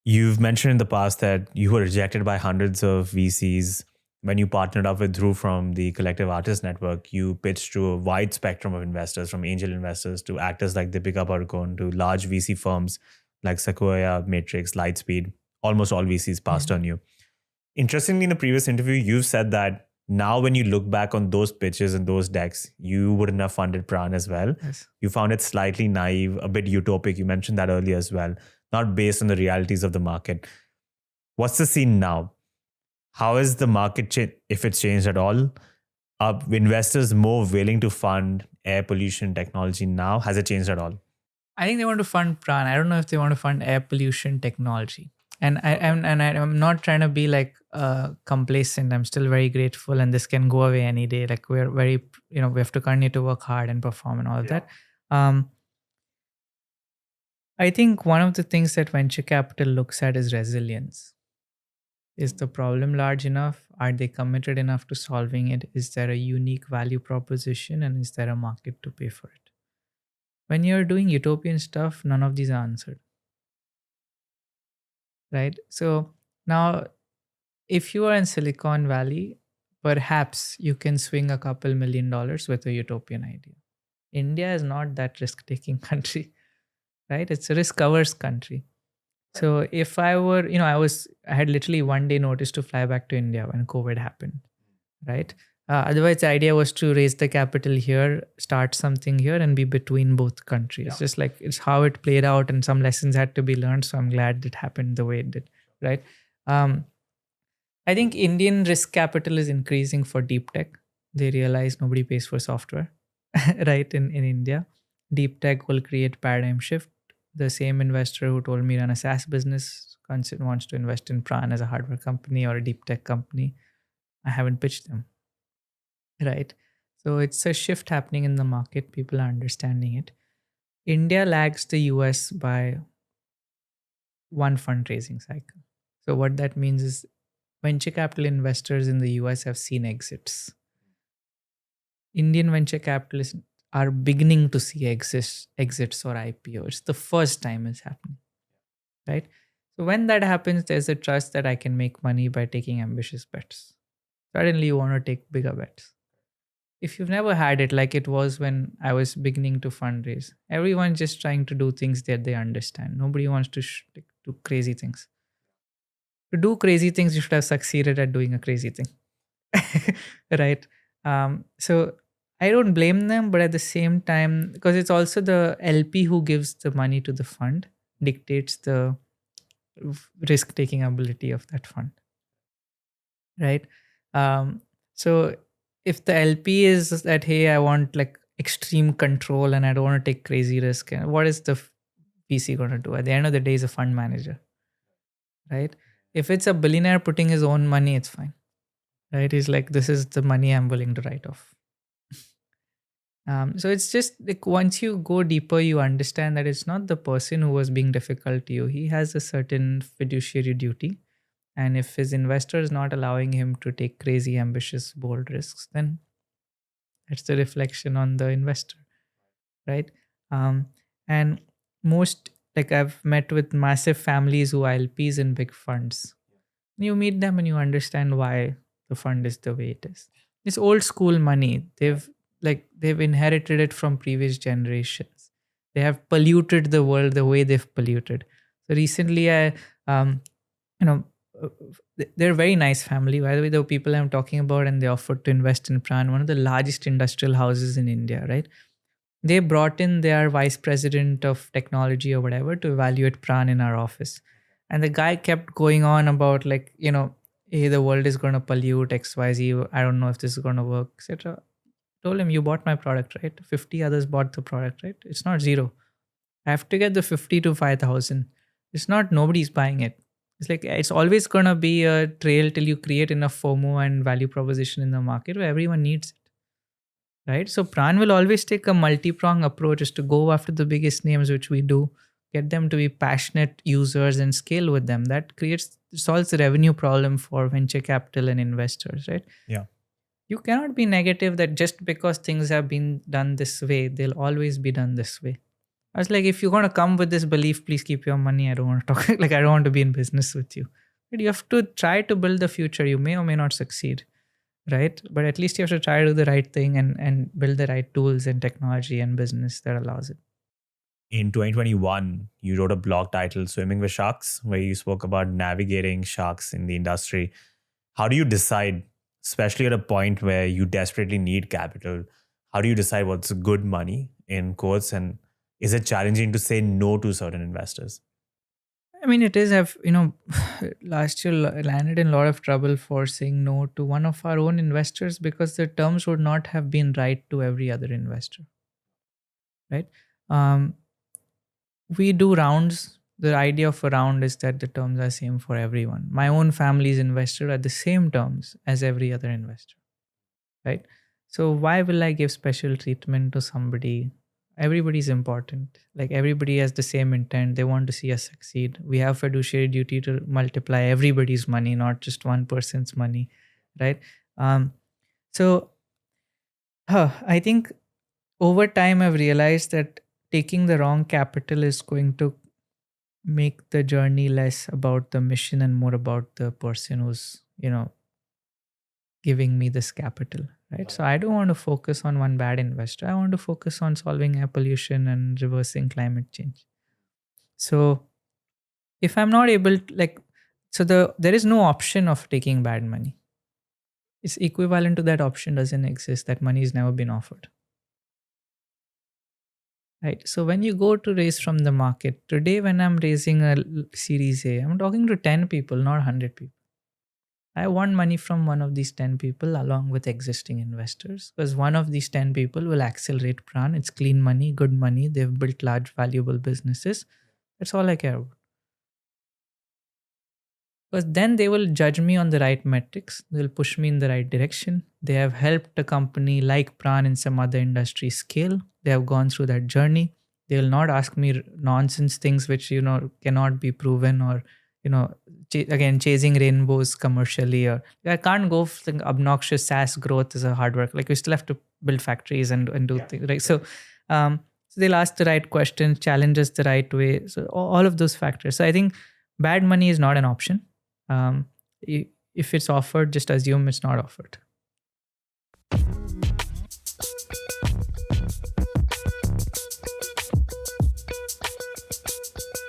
You've mentioned in the past that you were rejected by hundreds of VCs. When you partnered up with Dhruv from the Collective Artists Network, you pitched to a wide spectrum of investors, from angel investors to actors like Deepika Padukone to large VC firms like Sequoia, Matrix, Lightspeed. Almost all VCs passed on you. Interestingly, in a previous interview, you've said that now when you look back on those pitches and those decks, you wouldn't have funded Praan as well. Yes. You found it slightly naive, a bit utopic. You mentioned that earlier as well, not based on the realities of the market. What's the scene now? How is the market changed, if it's changed at all? Are investors more willing to fund air pollution technology now? Has it changed at all? I think they want to fund Praan. I don't know if they want to fund air pollution technology. And I'm not trying to be like complacent. I'm still very grateful, and this can go away any day. Like we're very, we have to continue to work hard and perform and all of that. I think one of the things that venture capital looks at is resilience. Is the problem large enough? Are they committed enough to solving it? Is there a unique value proposition, and is there a market to pay for it? When you're doing utopian stuff, none of these are answered. Right? So now, if you are in Silicon Valley, perhaps you can swing a couple $1 million with a utopian idea. India is not that risk-taking country, right? It's a risk-averse country. So if I were, I had literally 1 day notice to fly back to India when COVID happened, right? Otherwise, the idea was to raise the capital here, start something here, and be between both countries. Yeah. Just like it's how it played out, and some lessons had to be learned. So I'm glad it happened the way it did, right? I think Indian risk capital is increasing for deep tech. They realize nobody pays for software, right? In India, deep tech will create paradigm shift. The same investor who told me run a SaaS business wants to invest in Praan as a hardware company or a deep tech company. I haven't pitched them. Right. So it's a shift happening in the market. People are understanding it. India lags the US by one fundraising cycle. So what that means is venture capital investors in the US have seen exits. Indian venture capitalists are beginning to see exits or IPOs. The first time it's happening. Right. So when that happens, there's a trust that I can make money by taking ambitious bets. Suddenly you want to take bigger bets. If you've never had it like it was when I was beginning to fundraise, everyone's just trying to do things that they understand. Nobody wants to do crazy things. To do crazy things, you should have succeeded at doing a crazy thing. Right? So I don't blame them, but at the same time, because it's also the LP who gives the money to the fund, dictates the risk-taking ability of that fund. Right? So if the LP is that, hey, I want like extreme control and I don't want to take crazy risk, what is the VC going to do? At the end of the day, he's a fund manager, right? If it's a billionaire putting his own money, it's fine, right? He's like, this is the money I'm willing to write off. So it's just like once you go deeper, you understand that it's not the person who was being difficult to you. He has a certain fiduciary duty. And if his investor is not allowing him to take crazy, ambitious, bold risks, then it's the reflection on the investor, right? And most, like I've met with massive families who are LPs in big funds. You meet them and you understand why the fund is the way it is. It's old school money. They've inherited it from previous generations. They have polluted the world the way they've polluted. So recently, they're a very nice family. By the way, the people I'm talking about, and they offered to invest in Praan, one of the largest industrial houses in India, right? They brought in their vice president of technology or whatever to evaluate Praan in our office. And the guy kept going on about like, hey, the world is going to pollute XYZ. I don't know if this is going to work, etc. Told him, you bought my product, right? 50 others bought the product, right? It's not zero. I have to get the 50 to 5,000. It's not nobody's buying it. It's like it's always going to be a trail till you create enough FOMO and value proposition in the market where everyone needs it, right? So Praan will always take a multi-prong approach, is to go after the biggest names, which we do, get them to be passionate users and scale with them. That solves the revenue problem for venture capital and investors, right? Yeah. You cannot be negative that just because things have been done this way, they'll always be done this way. I was like, if you're going to come with this belief, please keep your money. I don't want to talk. Like, I don't want to be in business with you. But you have to try to build the future. You may or may not succeed, right? But at least you have to try to do the right thing and build the right tools and technology and business that allows it. In 2021, you wrote a blog titled Swimming with Sharks, where you spoke about navigating sharks in the industry. How do you decide, especially at a point where you desperately need capital, how do you decide what's good money in quotes, and is it challenging to say no to certain investors? I mean, it is. Last year landed in a lot of trouble for saying no to one of our own investors because the terms would not have been right to every other investor, right? Um, we do rounds. The idea of a round is that the terms are same for everyone. My own family is invested at the same terms as every other investor, right? So why will I give special treatment to somebody? Everybody's important. Like, everybody has the same intent. They want to see us succeed. We have fiduciary duty to multiply everybody's money, not just one person's money, right? So I think over time I've realized that taking the wrong capital is going to make the journey less about the mission and more about the person who's giving me this capital, right? So I don't want to focus on one bad investor. I want to focus on solving air pollution and reversing climate change. So if I'm not able to, there is no option of taking bad money. It's equivalent to that option doesn't exist. That money has never been offered. Right. So when you go to raise from the market, today when I'm raising a Series A, I'm talking to 10 people, not 100 people. I want money from one of these 10 people along with existing investors, because one of these 10 people will accelerate Praan. It's clean money, good money. They've built large, valuable businesses. That's all I care about. Because then they will judge me on the right metrics. They'll push me in the right direction. They have helped a company like Praan in some other industry scale. They have gone through that journey. They will not ask me nonsense things which, cannot be proven, or, again, chasing rainbows commercially. Or I can't go for the obnoxious SaaS growth as a hard work. Like, we still have to build factories and do things, right? So they'll ask the right questions, challenge us the right way. So all of those factors. So I think bad money is not an option. If it's offered, just assume it's not offered.